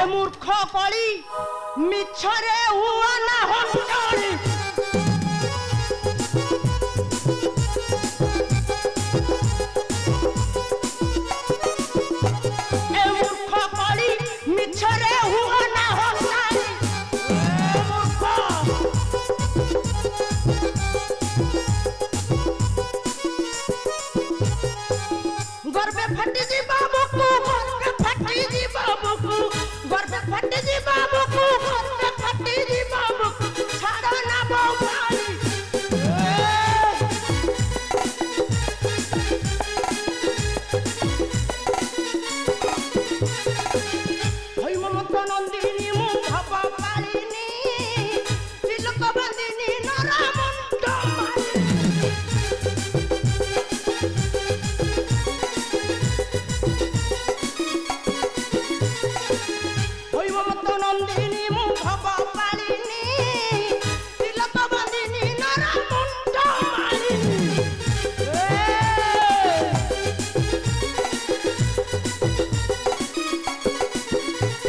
मूर्ख कली मिछरे हुआ ना हंडली ए मूर्ख कली मिछरे हुआ ना हंडली मूर्ख गर्वे फटी जी बाबू को गर्वे फटी जी बाबू को गर्वे फटी जी बाबू को गर्वे फटी जी बाबू को छाड़ो ना बाबू हई ममत नंदिनी मु भाबा पालिनी तिलक बंदिनी नरा मुंड नंदिनी मु भाबा पालिनी तिलक बंदिनी नरा मुंड मालिनी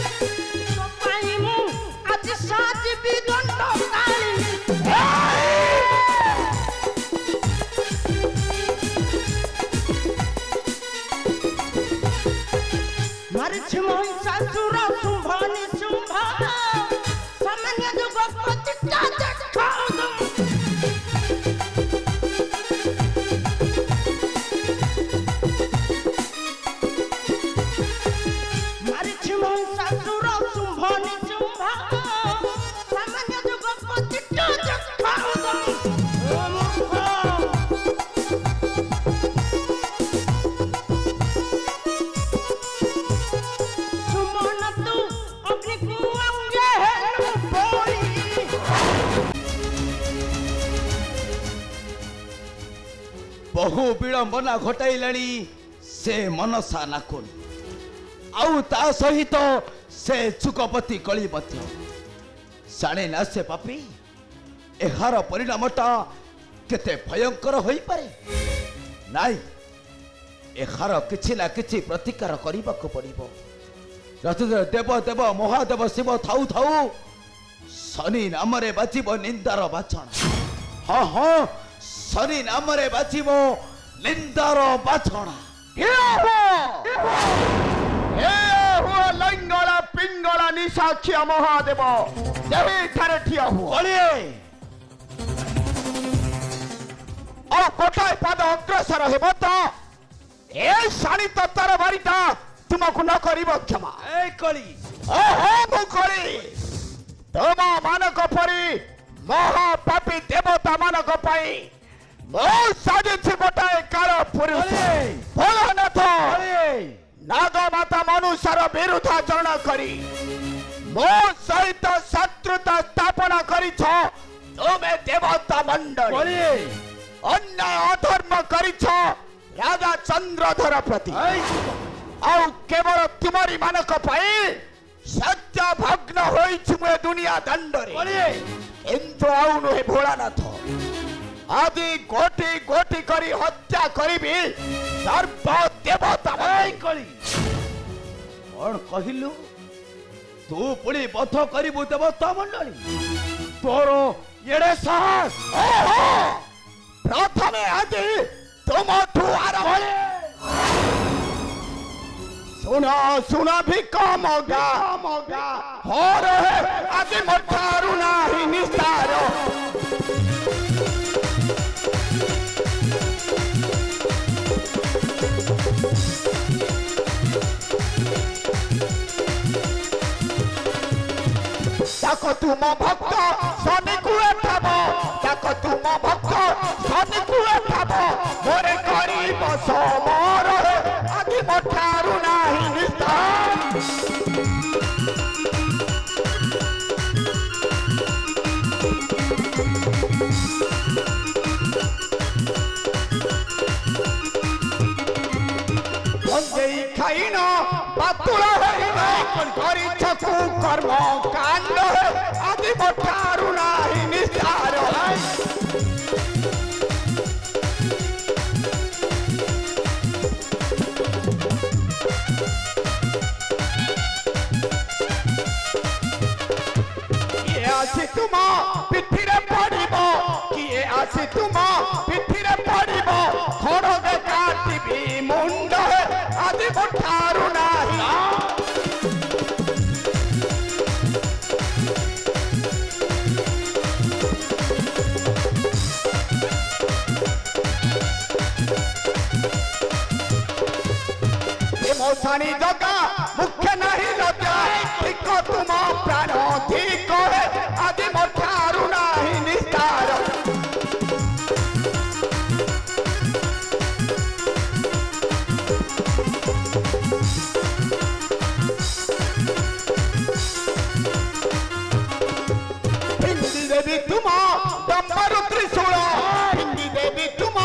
सपाई मु आज साजिबी दंड कालिनी मारिछ महिषासुर शुंभनी शुंभ सामान्य जुगपति मारिछ महिषासुर शुंभनी शुंभ सामान्य जुगपति बहु विड़ंबना घटाइलाणी से मनसा नाकुन आउ ता सहित से चुकपति कली मध्य जाने ना से पापी एहार परिणामटा केते भयंकर होई पारे नाई एहार किछि ना किछि प्रतिकार करिबाको पड़िबो देव देव महादेव शिव थाउ थाउ शनि नामरे बाजिबो निंदार बाचण हाँ हाँ शनि नामरे बाजिबो निंदार बाछणा लंगला पिंगला निशाख्य महादेव देवी ठारे ठिया हुआ और कोटाय पाद अग्रसर हेबो तो ए शनि तत्तर बारिता तुमको न करिबो क्षमा ए कली ओहो मु कली तुम मानक परी महापापी देवता मानक पाई मो साजिछि गोटाए काल पुरुष भोलानाथ नाग माता मनुष्यर विरुद्धाचरण करी मो सहित शत्रुता स्थापना करिछ तुमे देवता मंडल अन्याय अधर्म करिछ राजा चंद्रधर प्रति आउ केवल तुमरी मानक पाई सत्य भग्न होइछ मु दुनिया दंडरे किंतु आउ नुहे भोलानाथ आदि गोटी गोटी करी हत्या करिबी सर्व देवता कली कौन कहिलु तू पुणी बध करिबु देवता मंडली तोर एड़े साहस प्रथमे आदि तुमठु आरंभ सुना सुना भी कमगा हो रहे आदि मठारु नाही निस्तार ताको तुम भक्त शनि कुए ठाब ताको तुम भक्त शनि कुए ठाब मोरे करी बस मोर आदि मठारु नाही निस्तार गंजेई खाइन पातुला करी छकु कर्म कांड आदि मठारु नाही निस्तार आसी तुम पिठिरे पड़िबो किए आसी तुम पिठिरे पड़िबो खड़गे काटिबी मुंड आदि मुठारु नाही मोसाणी जगा मुख्य नहीं लगा ठीक तुम प्राण ठीक है आदि मोठारु नहीं निस्तार हिंदी देवी तुम दम्बरु त्रिशूल हिंदी देवी तुम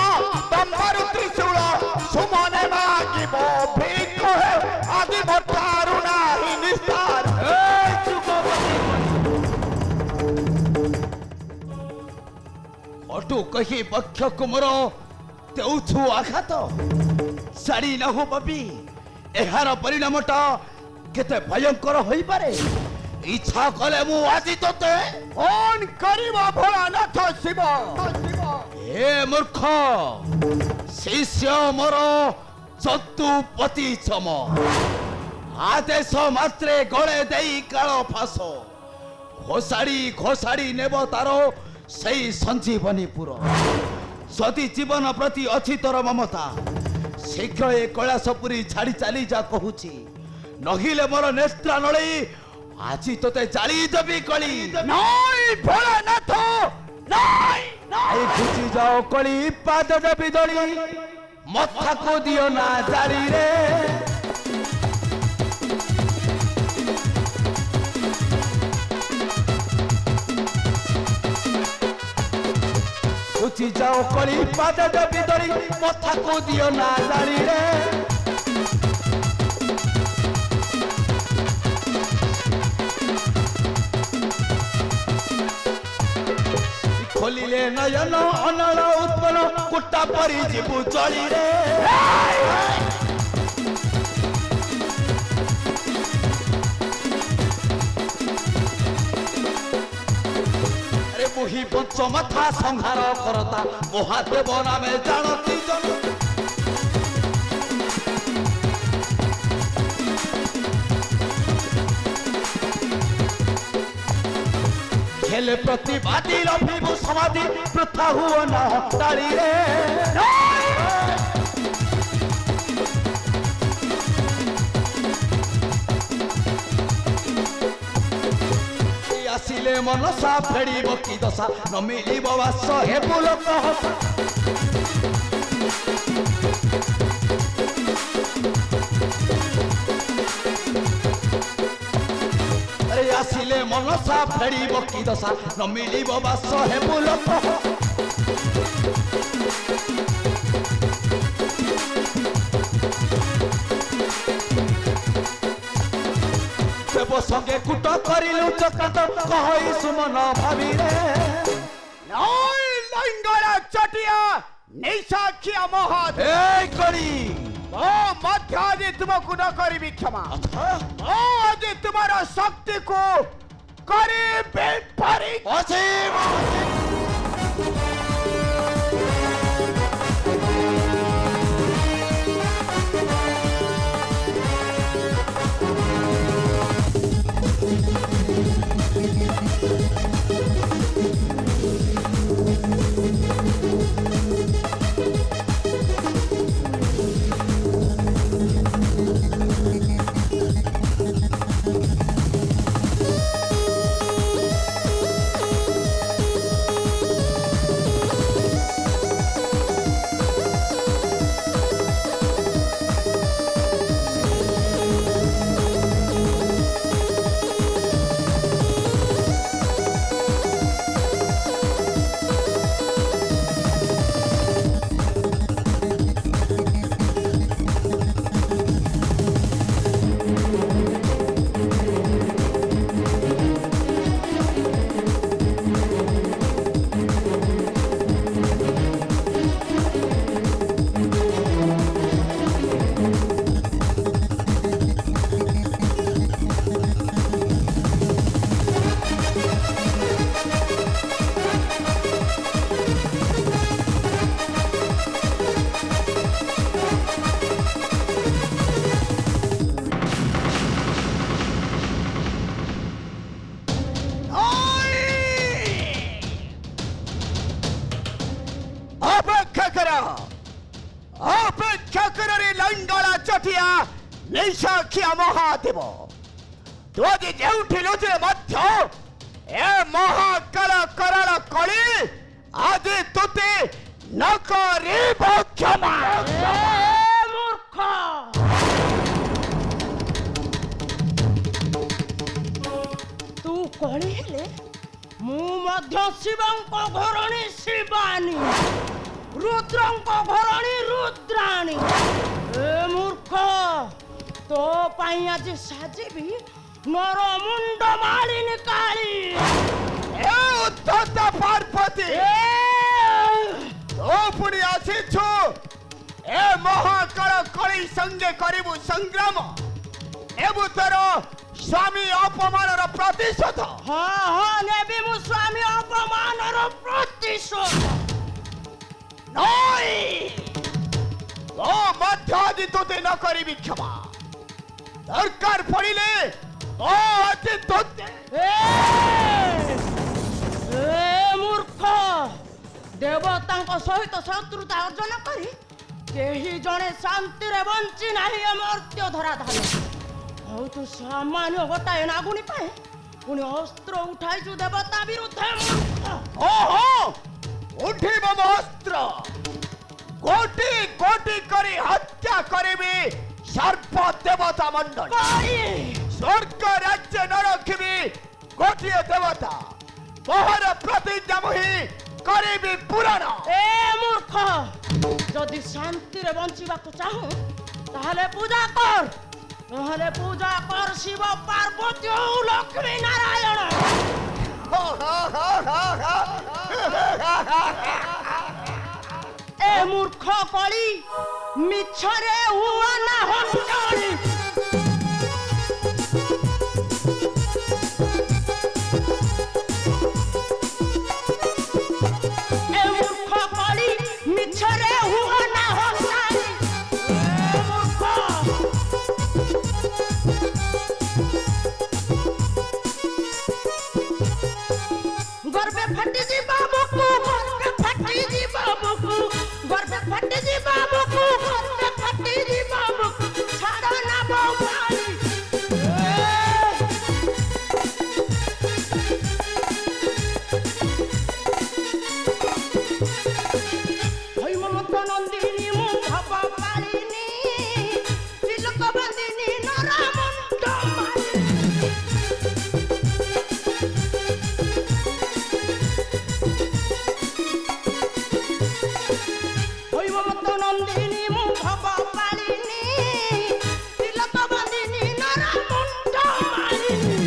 दम्बरु त्रिशूल सुमने मागिबो भीख है आदि मोठारु नाही निस्तार अटू कही पक्ष कुमर देउछु आघात साड़ी न हो बबी एहार परिणामटा केते भयंकर होई पारे इच्छा कले मु आजि तोते कौन करिबो भोलानाथ शिव ए मूर्ख शिष्य मोर चतुपति चम आदेश मात्रे गले देई काल फास घोषाड़ी घोषाड़ी नेब तारो सही संजीवनीपुर जदि जीवन प्रति अच्छी तोर ममता शीघ्र ए कैलासपुरी छाड़ी चली जा कहूची नहिले मोर नेत्रा नली आज तोते जाली देवी कली नहीं भोलानाथ नहीं आई खुची जाओ कली पाद देवी दली मथा को दियो ना जारी रे खुची जाओ कली पाद देवी दली मथा को दियो ना जारी रे खोलिले नयन अनल उत्पन्न कुट्टा परी जीवु चली रे अरे मुही पंच माथा संहार करता महादेव नामे जानती जन खेले प्रतिवादी रफिबु समाधि प्रथा हुआ ना ताली रे आसिले मनसा फेड़ब कि दशा न मिलिब बास हे पुलक हसा आसिले मनसा फेड़ब कि दशा न मिलिब बास हे पुलक देव संगे कुट करिलु चक्रांत कहि सुमन भावी रे नहीं लंगड़ा चटिया निशाखिया महाद ए करी ओ मध्य आज तुमको न करी क्षमा ओ आज तुम्हारा शक्ति को करी बेपरी असीम ରଖିଆ ମହାଦେବ ତୁ ଆଜି ଯେଉଁଠି ଲୁଚିଲେ ମଧ୍ୟ ଏ ମହାକାଳ କରାଳ କଳି ଆଜି ତୁତେ ନ କରିବ କ୍ଷମା। ମୂର୍ଖ ତୁ କଳି ହେଲେ ମୁଁ ମଧ୍ୟ ଶିବଙ୍କ ଘରଣୀ ଶିବାନୀ ରୁଦ୍ରଙ୍କ ଘରଣୀ ରୁଦ୍ରାଣୀ। ଏ ମୂର୍ଖ ତୋ ପାଇଁ ଆଜି ସାଜିବି ନର ମୁଣ୍ଡ ମାଳିନୀ କାଳି। ଏ ଉଦ୍ଧତ ପାର୍ବତୀ ତୁ ପୁଣି ଆସିଛୁ ଏ ମହାକାଳ କଳି ସଙ୍ଗେ କରିବୁ ସଂଗ୍ରାମ ନେବୁ ତୋର ସ୍ୱାମୀ ଅପମାନର ପ୍ରତିଶୋଧ। ହଁ ନେବି ମୁଁ ସ୍ୱାମୀ ଅପମାନର ପ୍ରତିଶୋଧ। ନଇ ଓ ମଧ୍ୟ ଆଜି ତୋତେ ନ କରିବି କ୍ଷମା ଦରକାର ପଡ଼ିଲେ ଓ ଆଜି ତୋତେ ମୂର୍ଖ ଦେବତାଙ୍କ ସହିତ ଶତ୍ରୁତା ଅର୍ଜନ କରି କେହି ଜଣେ ଶାନ୍ତିରେ ବଞ୍ଚି ନାହିଁ ଏ ମର୍ତ୍ତ୍ୟ ଧରାଧାର। ଆଉ ତୁ ସାମାନ୍ୟ ଗୋଟାଏ ନାଗୁଣୀ ପାଇଁ ପୁଣି ଅସ୍ତ୍ର ଉଠାଇଛୁ ଦେବତା ବିରୁଦ୍ଧେ। ଓହୋ ଉଠିବ ମୋ ଅସ୍ତ୍ର କୋଟି କୋଟି କରି ହତ୍ୟା କରିବି ସର୍ବ ଦେବତା ମଣ୍ଡଳ ସ୍ୱର୍ଗ ରାଜ୍ୟ ନ ରଖିବି ଗୋଟିଏ ଦେବତା ମୋହର ପ୍ରତିଜ୍ଞା ମୁହିଁ କରିବି ପୁରାଣ। ଏ ମୂର୍ଖ ଯଦି ଶାନ୍ତିରେ ବଞ୍ଚିବାକୁ ଚାହୁଁ ତାହେଲେ ପୂଜା କର ନହେଲେ ପୂଜା କର ଶିବ ପାର୍ବତୀ ଓ ଲକ୍ଷ୍ମୀ ନାରାୟଣ। ଏ ମୂର୍ଖ କଳି ମିଛରେ ହୁଅ ନା ହଣ୍ଟଣି। ଏ ମୂର୍ଖ କଳି ମିଛରେ ହୁଅ ନା ହଣ୍ଟଣି। ଏ ମୂର୍ଖ ଗର୍ବେ ଫାଟି ଯିବା ବୁକୁ ଗର୍ବେ ଫାଟି ଯିବା ବୁକୁ ଗର୍ବେ ଫାଟି ଯିବା ବୁକୁ ଗର୍ବେ ଫାଟି ଯିବା ବୁକୁ ଛାଡ଼ ନା ବଉମାଳି। ହଇ ମମତ ନନ୍ଦିନୀ ମୁଁ ଭବ ପାଳିନି ତିଲକ ବନ୍ଦିନୀ ନରା ମୁଣ୍ଡ ମାଳିନୀ। হই মমত নন্দিনী মু ভব পালিনী তিলক বন্দিনী নরা মুন্ড মালিনী।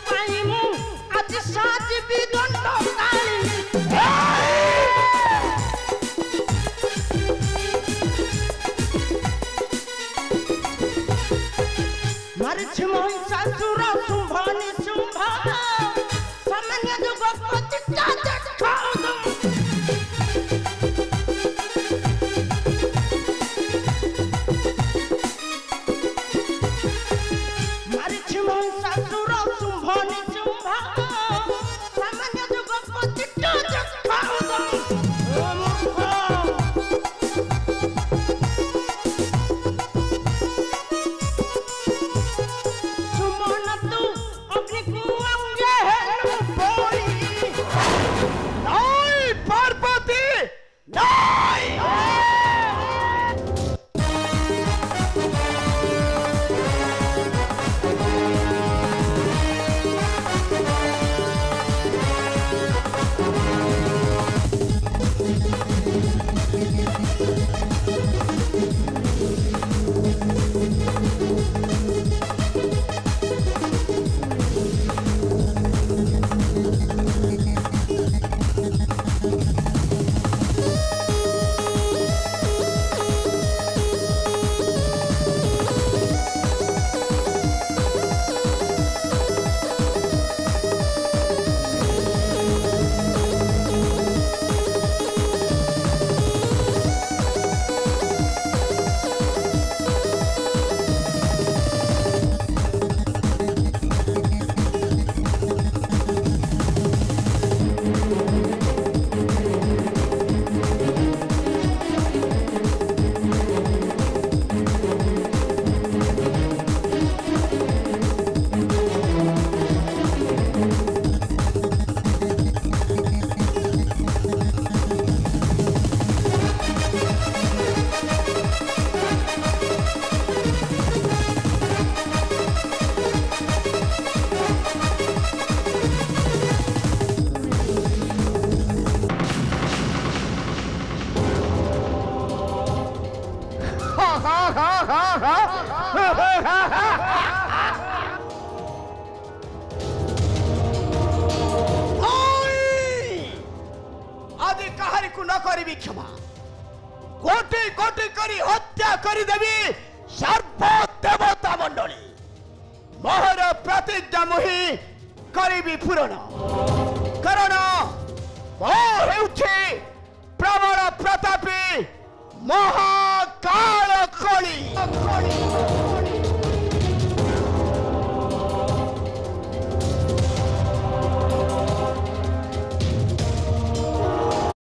পাই মু আজ সাজিবি দণ্ড কালিনী। মারিছি মহিষাসুর শুম্ভ নিশুম্ভ সামান্য যুগ প্রতিজ্ঞা দেখাউদম। মারিছি মহিষাসুর শুম্ভ নিশুম্ভ সামান্য যুগ প্রতিজ্ঞা দেখাউদম। ও মূর্খ সুমন তু অগ্নি आदि कहारी को न करी क्षमा कोटि कोटि करी हत्या करी देवी सर्व देवता मंडली मोहर प्रतिज्ञा मुहि करी पूरण कारण प्रबल प्रतापी महाकाल कली